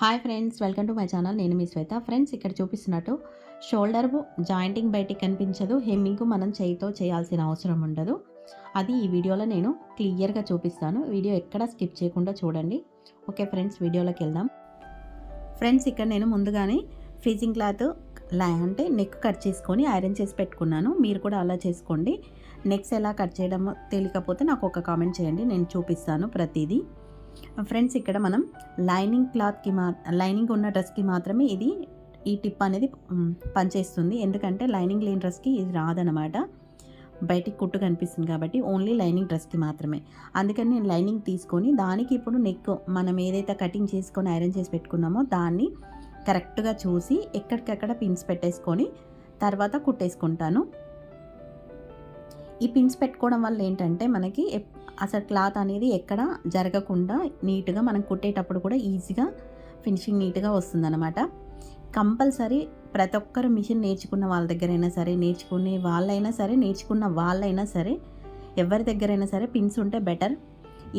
Hi friends, welcome to my channel. నేను మీ శ్వేత. Friends, ఇక్కడ చూపిస్తున్నట్టు షోల్డర్ జాయింటింగ్ బయటికి కనిపించదు, హెమ్మింగ్ మనం చేయితో చేయాల్సిన అవసరం ఉండదు. అది ఈ వీడియోలో నేను క్లియర్గా చూపిస్తాను. వీడియో ఎక్కడ స్కిప్ చేయకుండా చూడండి. ఓకే ఫ్రెండ్స్, వీడియోలోకి వెళ్దాం. ఫ్రెండ్స్, ఇక్కడ నేను ముందుగానే ఫీజింగ్ క్లాత్ అంటే నెక్ కట్ చేసుకొని ఐరన్ చేసి పెట్టుకున్నాను. మీరు కూడా అలా చేసుకోండి. నెక్స్ ఎలా కట్ చేయడం తెలియకపోతే నాకు ఒక కామెంట్ చేయండి, నేను చూపిస్తాను ప్రతిదీ. ఫ్రెండ్స్, ఇక్కడ మనం లైనింగ్ ఉన్న డ్రెస్కి మాత్రమే ఈ టిప్ అనేది పనిచేస్తుంది. ఎందుకంటే లైనింగ్ లేని డ్రెస్కి ఇది రాదనమాట. బయటికి కుట్టు కనిపిస్తుంది కాబట్టి ఓన్లీ లైనింగ్ డ్రెస్కి మాత్రమే. అందుకని నేను లైనింగ్ తీసుకొని దానికి ఇప్పుడు నెక్ మనం ఏదైతే కటింగ్ చేసుకొని ఐరన్ చేసి పెట్టుకున్నామో దాన్ని కరెక్ట్గా చూసి ఎక్కడికక్కడ పిన్స్ పెట్టేసుకొని తర్వాత కుట్టేసుకుంటాను. ఈ పిన్స్ పెట్టుకోవడం వల్ల ఏంటంటే మనకి అసలు క్లాత్ అనేది ఎక్కడ జరగకుండా నీట్గా మనం కుట్టేటప్పుడు కూడా ఈజీగా ఫినిషింగ్ నీట్గా వస్తుందన్నమాట. కంపల్సరీ ప్రతి ఒక్కరు మిషన్ నేర్చుకున్న వాళ్ళ దగ్గరైనా సరే, నేర్చుకున్న వాళ్ళైనా సరే ఎవరి దగ్గరైనా సరే పిన్స్ ఉంటే బెటర్.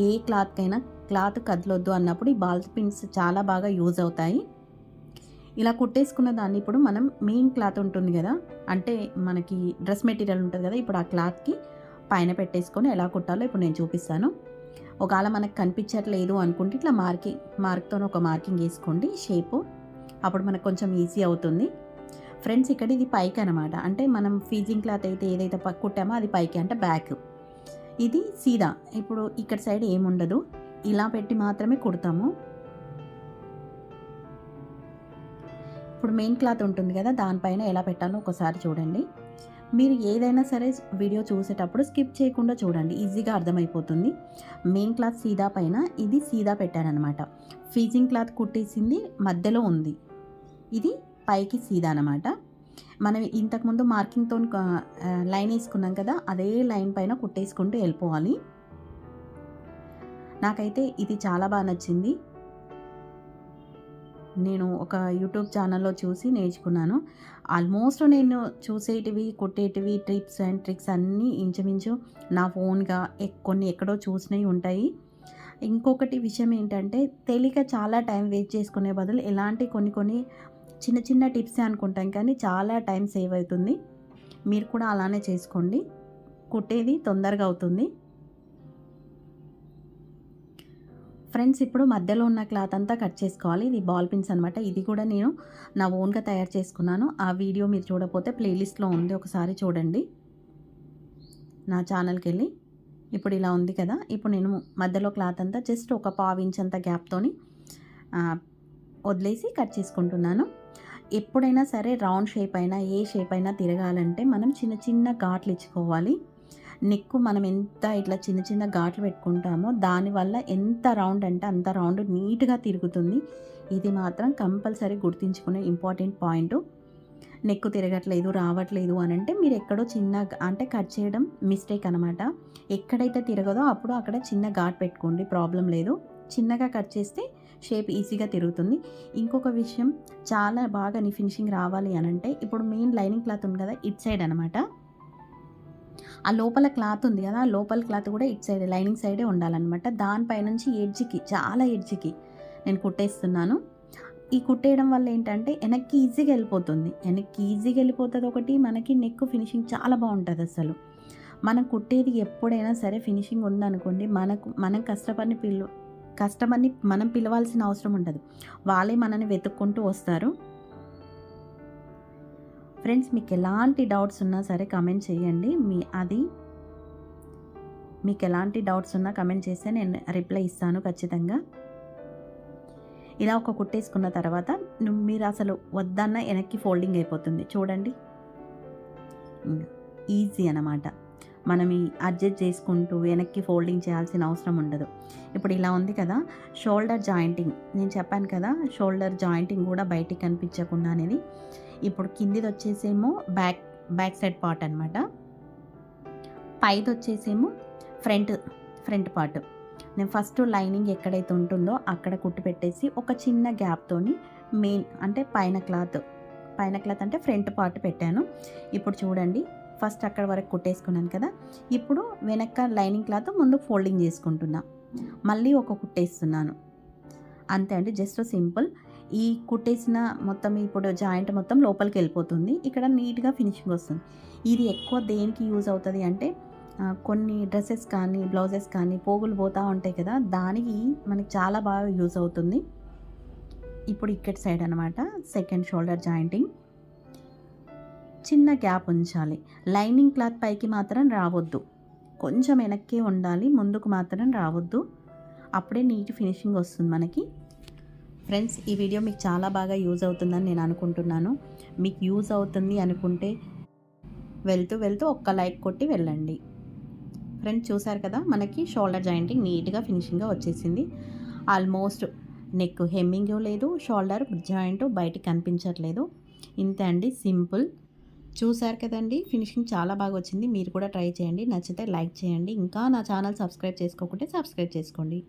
ఏ క్లాత్ కదలొద్దు అన్నప్పుడు ఈ బాల్ పిన్స్ చాలా బాగా యూజ్ అవుతాయి. ఇలా కుట్టేసుకున్న దాన్ని ఇప్పుడు మనం మెయిన్ క్లాత్ ఉంటుంది కదా, అంటే మనకి డ్రెస్ మెటీరియల్ ఉంటుంది కదా, ఇప్పుడు ఆ క్లాత్కి పైన పెట్టేసుకొని ఎలా కుట్టాలో ఇప్పుడు నేను చూపిస్తాను. ఒకవేళ మనకు కనిపించట్లేదు అనుకుంటే ఇట్లా మార్క్తో ఒక మార్కింగ్ వేసుకోండి షేపు. అప్పుడు మనకు కొంచెం ఈజీ అవుతుంది. ఫ్రెండ్స్, ఇక్కడ ఇది పైకి అనమాట. అంటే మనం ఫీజింగ్ క్లాత్ ఏదైతే కుట్టామో అది పైకి, అంటే బ్యాక్. ఇది సీదా. ఇప్పుడు ఇక్కడ సైడ్ ఏముండదు, ఇలా పెట్టి మాత్రమే కుడతాము. ఇప్పుడు మెయిన్ క్లాత్ ఉంటుంది కదా, దానిపైన ఎలా పెట్టాలో ఒకసారి చూడండి. మీరు ఏదైనా సరే వీడియో చూసేటప్పుడు స్కిప్ చేయకుండా చూడండి, ఈజీగా అర్థమైపోతుంది. మెయిన్ క్లాత్ సీదా పైన, ఇది సీదా పెట్టానమాట. ఫీజింగ్ క్లాత్ కుట్టేసింది మధ్యలో ఉంది, ఇది పైకి సీదా అనమాట. మనం ఇంతకుముందు మార్కింగ్తో లైన్ వేసుకున్నాం కదా, అదే లైన్ పైన కుట్టేసుకుంటూ వెళ్ళిపోవాలి. నాకైతే ఇది చాలా బాగా నచ్చింది. నేను ఒక యూట్యూబ్ ఛానల్లో చూసి నేర్చుకున్నాను. ఆల్మోస్ట్ నేను చూసేటివి, కుట్టేటివి, టిప్స్ అండ్ ట్రిక్స్ అన్నీ ఇంచుమించు నా ఓన్గా కొన్ని ఎక్కడో చూసినవి ఉంటాయి. ఇంకొకటి విషయం ఏంటంటే, తెలియక చాలా టైం వేస్ట్ చేసుకునే బదులు ఇలాంటి కొన్ని చిన్న చిన్న టిప్సే అనుకుంటాం, కానీ చాలా టైం సేవ్ అవుతుంది. మీరు కూడా అలానే చేసుకోండి, కుట్టేది తొందరగా అవుతుంది. ఫ్రెండ్స్, ఇప్పుడు మధ్యలో ఉన్న క్లాత్ అంతా కట్ చేసుకోవాలి. ఇది బాల్ పిన్స్ అనమాట. ఇది కూడా నేను నా ఓన్గా తయారు చేసుకున్నాను. ఆ వీడియో మీరు చూడకపోతే ప్లేలిస్ట్లో ఉంది, ఒకసారి చూడండి నా ఛానల్కి వెళ్ళి. ఇప్పుడు ఇలా ఉంది కదా, ఇప్పుడు నేను మధ్యలో క్లాత్ అంతా జస్ట్ ఒక 1/2 ఇంచ్ అంత గ్యాప్తోని వదిలేసి కట్ చేసుకుంటున్నాను. ఎప్పుడైనా సరే రౌండ్ షేప్ అయినా ఏ షేప్ అయినా తిరగాలంటే మనం చిన్న చిన్న ఘాట్లు ఇచ్చుకోవాలి. నెక్ మనం ఎంత ఇట్లా చిన్న చిన్న ఘాట్లు పెట్టుకుంటామో దానివల్ల ఎంత రౌండ్ అంటే అంత రౌండ్ నీట్గా తిరుగుతుంది. ఇది మాత్రం కంపల్సరీ గుర్తుంచుకునే ఇంపార్టెంట్ పాయింట్. నెక్ తిరగట్లేదు, రావట్లేదు అని అంటే మీరు ఎక్కడో అంటే కట్ చేయడం మిస్టేక్ అనమాట. ఎక్కడైతే తిరగదో అప్పుడు అక్కడ చిన్న ఘాట్ పెట్టుకోండి, ప్రాబ్లం లేదు. చిన్నగా కట్ చేస్తే షేప్ ఈజీగా తిరుగుతుంది. ఇంకొక విషయం, చాలా బాగా ఫినిషింగ్ రావాలి అని అంటే ఇప్పుడు మెయిన్ లైనింగ్ క్లాత్ ఉంది కదా, ఇట్ సైడ్ అనమాట. ఆ లోపల క్లాత్ ఉంది కదా, ఆ లోపల క్లాత్ కూడా ఇటు సైడ్ లైనింగ్ సైడే ఉండాలన్నమాట. దానిపై నుంచి చాలా ఎడ్జ్కి నేను కుట్టేస్తున్నాను. ఈ కుట్టేయడం వల్ల ఏంటంటే వెనక్కి ఈజీగా వెళ్ళిపోతుంది. ఒకటి మనకి నెక్ ఫినిషింగ్ చాలా బాగుంటుంది. అసలు మనం కుట్టేది ఎప్పుడైనా సరే ఫినిషింగ్ ఉందనుకోండి, మనం కస్టమర్ని మనం పిలవాల్సిన అవసరం ఉండదు, వాళ్ళే మనని వెతుక్కుంటూ వస్తారు. ఫ్రెండ్స్, మీకు ఎలాంటి డౌట్స్ ఉన్నా సరే కమెంట్ చేయండి. మీకు ఎలాంటి డౌట్స్ ఉన్నా కమెంట్ చేస్తే నేను రిప్లై ఇస్తాను ఖచ్చితంగా. ఇలా ఒక కుట్టేసుకున్న తర్వాత మీరు అసలు వద్దన్న వెనక్కి ఫోల్డింగ్ అయిపోతుంది చూడండి. ఈజీ అన్నమాట. మనం అడ్జస్ట్ చేసుకుంటూ వెనక్కి ఫోల్డింగ్ చేయాల్సిన అవసరం ఉండదు. ఇప్పుడు ఇలా ఉంది కదా, షోల్డర్ జాయింటింగ్ నేను చెప్పాను కదా, షోల్డర్ జాయింటింగ్ కూడా బయటికి కనిపించకుండా అనేది. ఇప్పుడు కిందిది వచ్చేసేమో బ్యాక్ సైడ్ పార్ట్ అనమాట, పైది వచ్చేసేమో ఫ్రంట్ పార్ట్. నేను ఫస్ట్ లైనింగ్ ఎక్కడైతే ఉంటుందో అక్కడ కుట్టు పెట్టేసి ఒక చిన్న గ్యాప్తోని మెయిన్ అంటే పైన క్లాత్ అంటే ఫ్రంట్ పార్ట్ పెట్టాను. ఇప్పుడు చూడండి, ఫస్ట్ అక్కడ వరకు కుట్టేసుకున్నాను కదా, ఇప్పుడు వెనక లైనింగ్ క్లాత్ ముందు ఫోల్డింగ్ చేసుకుంటున్నా, మళ్ళీ ఒక కుట్టేస్తున్నాను. అంతే అండి, జస్ట్ సింపుల్. ఈ కుట్టేసిన మొత్తం ఇప్పుడు జాయింట్ మొత్తం లోపలికి వెళ్ళిపోతుంది. ఇక్కడ నీట్‌గా ఫినిషింగ్ వస్తుంది. ఇది ఎక్కువ దేనికి యూజ్ అవుతది అంటే కొన్ని డ్రెసెస్ కానీ, బ్లౌజెస్ కానీ పోగులు పోతా ఉంటాయి కదా! దానికి మనకి చాలా బాగా యూజ్ అవుతుంది. ఇప్పుడు ఇక్కడి సైడ్ అనమాట సెకండ్ షోల్డర్ జాయింటింగ్. చిన్న గ్యాప్ ఉంచాలి. లైనింగ్ క్లాత్ పైకి మాత్రం రావద్దు. కొంచెం వెనక్కే ఉండాలి. ముందుకు మాత్రం రావద్దు. అప్పుడే నీట్ ఫినిషింగ్ వస్తుంది మనకి. ఫ్రెండ్స్, ఈ వీడియో మీకు చాలా బాగా యూజ్ అవుతుందని నేను అనుకుంటున్నాను. మీకు యూజ్ అవుతుంది అనుకుంటే వెళ్తూ ఒక్క లైక్ కొట్టి వెళ్ళండి. ఫ్రెండ్స్, చూసారు కదా మనకి షోల్డర్ జాయింటింగ్ నీట్‌గా ఫినిషింగ్‌గా వచ్చేసింది. ఆల్మోస్ట్ నెక్ హెమ్మింగ్ లేదు, షోల్డర్ జాయింట్ బయటికి కనిపించట్లేదు. ఇంతే అండి, సింపుల్. చూసారు కదండి, ఫినిషింగ్ చాలా బాగా వచ్చింది. మీరు కూడా ట్రై చేయండి. నచ్చితే లైక్ చేయండి. ఇంకా నా ఛానల్ సబ్స్క్రైబ్ చేసుకోకుంటే సబ్స్క్రైబ్ చేసుకోండి.